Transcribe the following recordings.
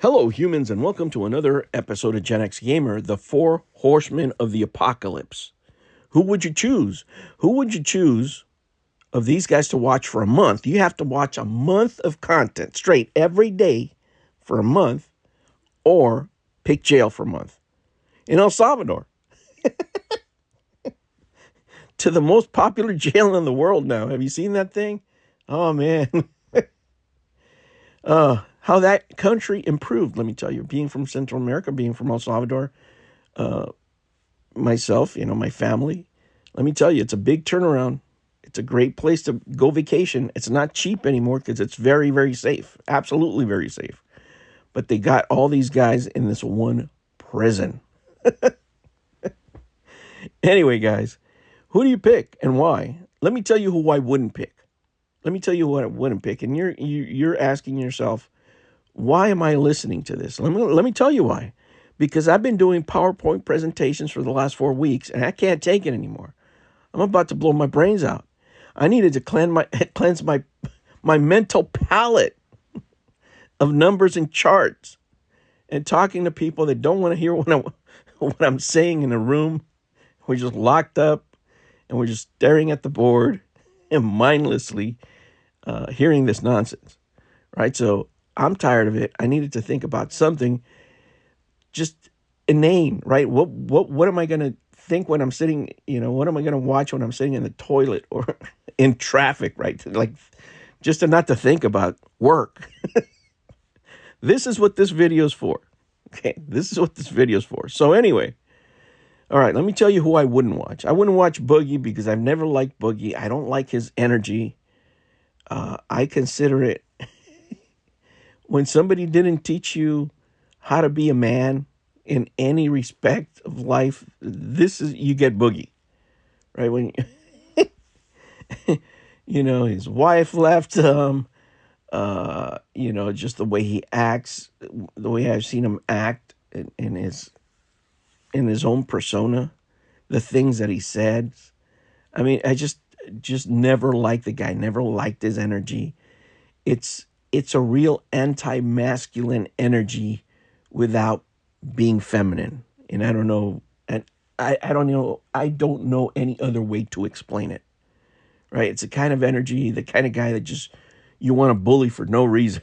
Hello, humans, and welcome to another episode of Gen X Gamer, the Four Horsemen of the Apocalypse. Who would you choose? Who would you choose of these guys to watch for a month? You have to watch a month of content straight every day for a month, or pick jail for a month. In El Salvador, to the most popular jail in the world now. Have you seen that thing? Oh, man. How that country improved, let me tell you. Being from Central America, being from El Salvador, myself, my family. Let me tell you, it's a big turnaround. It's a great place to go vacation. It's not cheap anymore because it's very, very safe. Absolutely very safe. But they got all these guys in this one prison. Anyway, guys, who do you pick and why? Let me tell you who I wouldn't pick. Let me tell you who I wouldn't pick. And you're asking yourself, why am I listening to this? Let me tell you why. Because I've been doing PowerPoint presentations for the last 4 weeks, and I can't take it anymore. I'm about to blow my brains out. I needed to cleanse my mental palate of numbers and charts, and talking to people that don't want to hear what I'm saying in a room. We're just locked up, and we're just staring at the board and mindlessly hearing this nonsense, right? So I'm tired of it. I needed to think about something just inane, right? What am I going to think when I'm sitting, what am I going to watch when I'm sitting in the toilet or in traffic, right? Like, just to not to think about work. This is what this video is for. Okay, this is what this video is for. So anyway, all right, let me tell you who I wouldn't watch. I wouldn't watch Boogie because I've never liked Boogie. I don't like his energy. I consider it when somebody didn't teach you how to be a man in any respect of life, this is, you get Boogie, right? When his wife left him, just the way he acts, the way I've seen him act in his own persona, the things that he said. I mean, I just never liked the guy, never liked his energy. It's a real anti-masculine energy without being feminine. And I don't know, and I don't know any other way to explain it. Right? It's a kind of energy, the kind of guy that just you want to bully for no reason.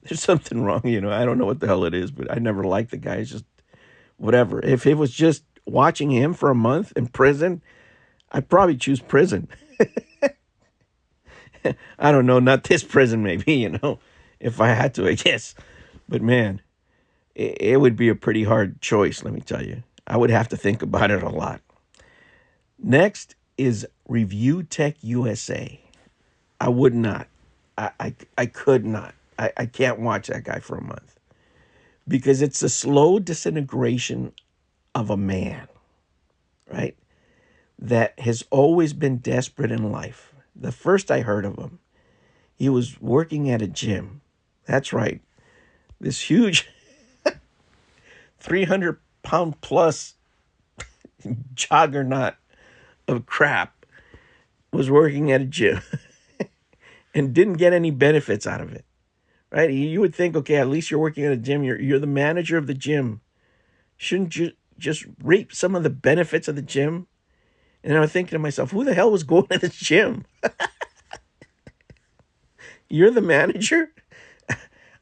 There's something wrong, I don't know what the hell it is, but I never liked the guy. It's just whatever. If it was just watching him for a month in prison, I'd probably choose prison. I don't know, not this prison, maybe, if I had to, I guess. But man, it would be a pretty hard choice, let me tell you. I would have to think about it a lot. Next is Review Tech USA. I would not. I could not. I can't watch that guy for a month because it's a slow disintegration of a man, right? That has always been desperate in life. The first I heard of him, he was working at a gym. That's right. This huge 300-pound plus juggernaut of crap was working at a gym and didn't get any benefits out of it. Right? You would think, okay, at least you're working at a gym. You're the manager of the gym. Shouldn't you just reap some of the benefits of the gym? And I was thinking to myself, who the hell was going to the gym? You're the manager?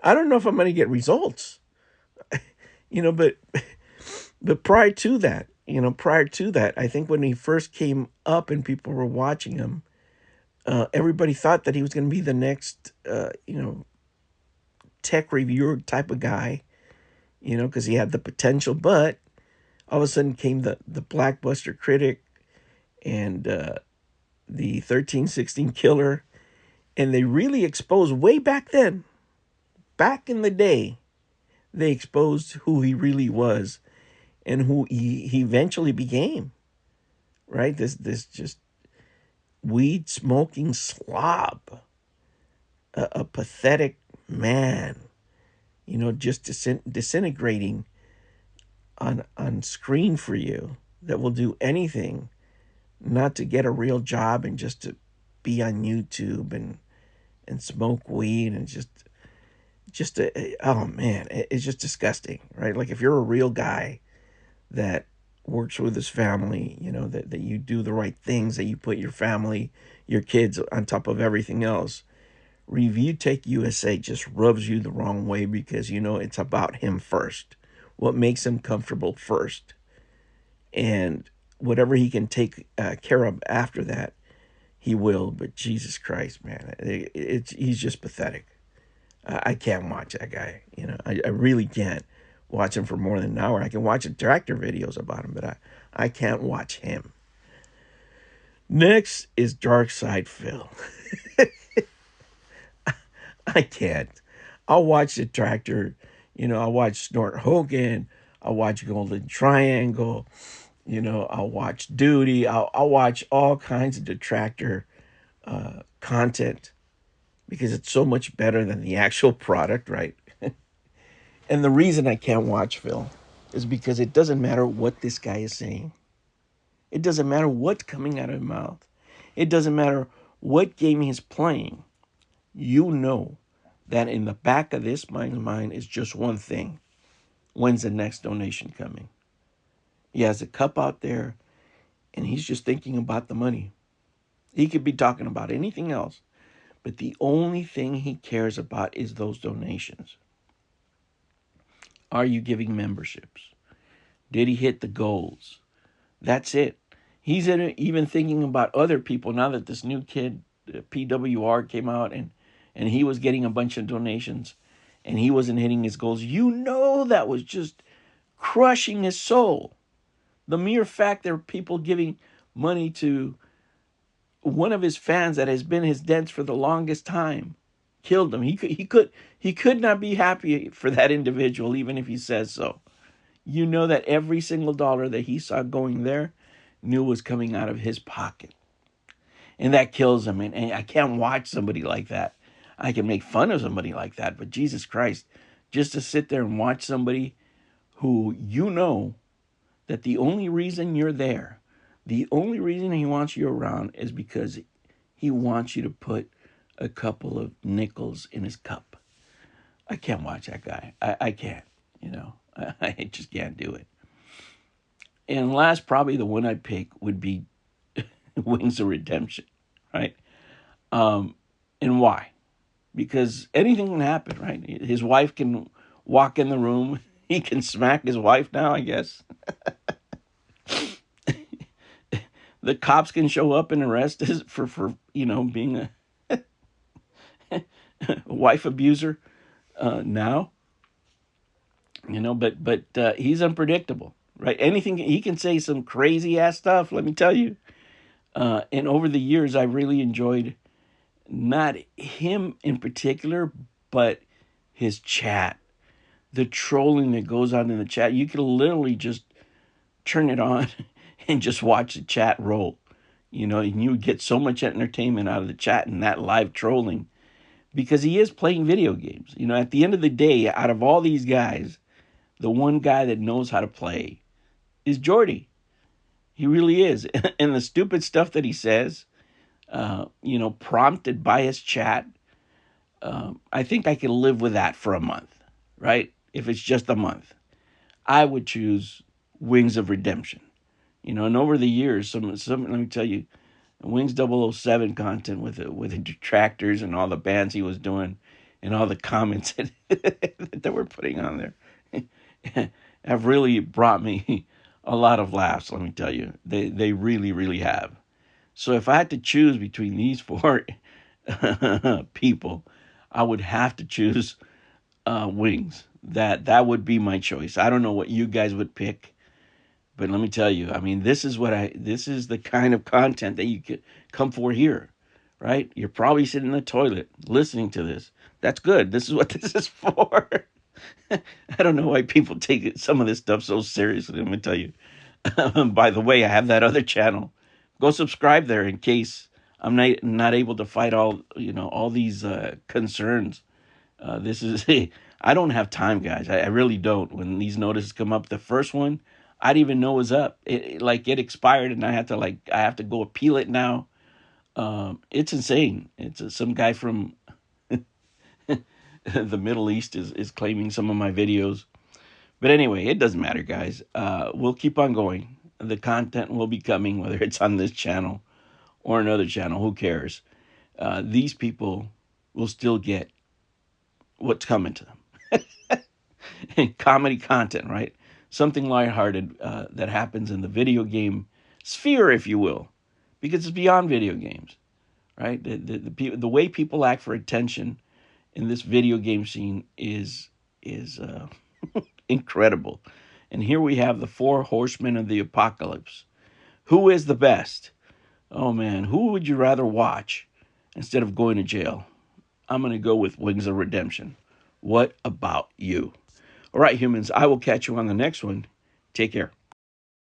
I don't know if I'm going to get results. But prior to that, I think when he first came up and people were watching him, everybody thought that he was going to be the next, tech reviewer type of guy, because he had the potential. But all of a sudden came the Blackbuster Critic and the 1316 Killer, and they really exposed way back then, back in the day, they exposed who he really was and who he eventually became. Right? This just weed smoking slob, a pathetic man, just disintegrating on screen for you, that will do anything not to get a real job and just to be on YouTube and smoke weed and just oh man, it's just disgusting, right? Like if you're a real guy that works with his family, that you do the right things, that you put your family, your kids on top of everything else. Review Tech USA just rubs you the wrong way because it's about him first. What makes him comfortable first. And whatever he can take care of after that, he will. But Jesus Christ, man, he's just pathetic. I can't watch that guy. I really can't watch him for more than an hour. I can watch tractor videos about him, but I can't watch him. Next is Dark Side Phil. I can't. I'll watch the tractor. I'll watch Snort Hogan. I'll watch Golden Triangle. I'll watch Duty. I'll watch all kinds of detractor content because it's so much better than the actual product, right? And the reason I can't watch Phil is because it doesn't matter what this guy is saying. It doesn't matter what's coming out of his mouth. It doesn't matter what game he's playing. You know that in the back of this man's mind is just one thing. When's the next donation coming? He has a cup out there and he's just thinking about the money. He could be talking about anything else, but the only thing he cares about is those donations. Are you giving memberships? Did he hit the goals? That's it. He's even thinking about other people now that this new kid, PWR, came out and he was getting a bunch of donations and he wasn't hitting his goals. That was just crushing his soul. The mere fact there are people giving money to one of his fans that has been his dents for the longest time killed him. He could not be happy for that individual, even if he says so. That every single dollar that he saw going there knew was coming out of his pocket. And that kills him. And I can't watch somebody like that. I can make fun of somebody like that, but Jesus Christ, just to sit there and watch somebody who that the only reason you're there, the only reason he wants you around is because he wants you to put a couple of nickels in his cup. I can't watch that guy. I can't, I just can't do it. And last, probably the one I'd pick would be Wings of Redemption, right? And why? Because anything can happen, right? His wife can walk in the room. He can smack his wife now, I guess. The cops can show up and arrest us for being a wife abuser now. But he's unpredictable, right? Anything, he can say some crazy ass stuff, let me tell you. And over the years, I really enjoyed not him in particular, but his chat, the trolling that goes on in the chat. You can literally just turn it on and just watch the chat roll, and you get so much entertainment out of the chat and that live trolling because he is playing video games. At the end of the day, out of all these guys, the one guy that knows how to play is Jordy. He really is. And the stupid stuff that he says, prompted by his chat, I think I can live with that for a month, right? If it's just a month. I would choose Wings of Redemption. And over the years, some let me tell you, Wings 007 content with the detractors and all the bands he was doing and all the comments that we're putting on there have really brought me a lot of laughs, let me tell you. They really, really have. So if I had to choose between these four people, I would have to choose Wings. That would be my choice. I don't know what you guys would pick. But let me tell you, I mean, this is the kind of content that you could come for here, right? You're probably sitting in the toilet listening to this. That's good. This is what this is for. I don't know why people take some of this stuff so seriously. Let me tell you. By the way, I have that other channel. Go subscribe there in case I'm not able to fight all these concerns. This is I don't have time, guys. I really don't. When these notices come up, the first one I didn't even know was up. It expired, and I have to go appeal it now. It's insane. It's some guy from the Middle East is claiming some of my videos. But anyway, it doesn't matter, guys. We'll keep on going. The content will be coming, whether it's on this channel or another channel. Who cares? These people will still get what's coming to them. And comedy content, right? Something lighthearted that happens in the video game sphere, if you will, because it's beyond video games, right? The way people act for attention in this video game scene is incredible. And here we have the four horsemen of the apocalypse. Who is the best? Oh man, who would you rather watch instead of going to jail? I'm going to go with Wings of Redemption. What about you? All right, humans, I will catch you on the next one. Take care.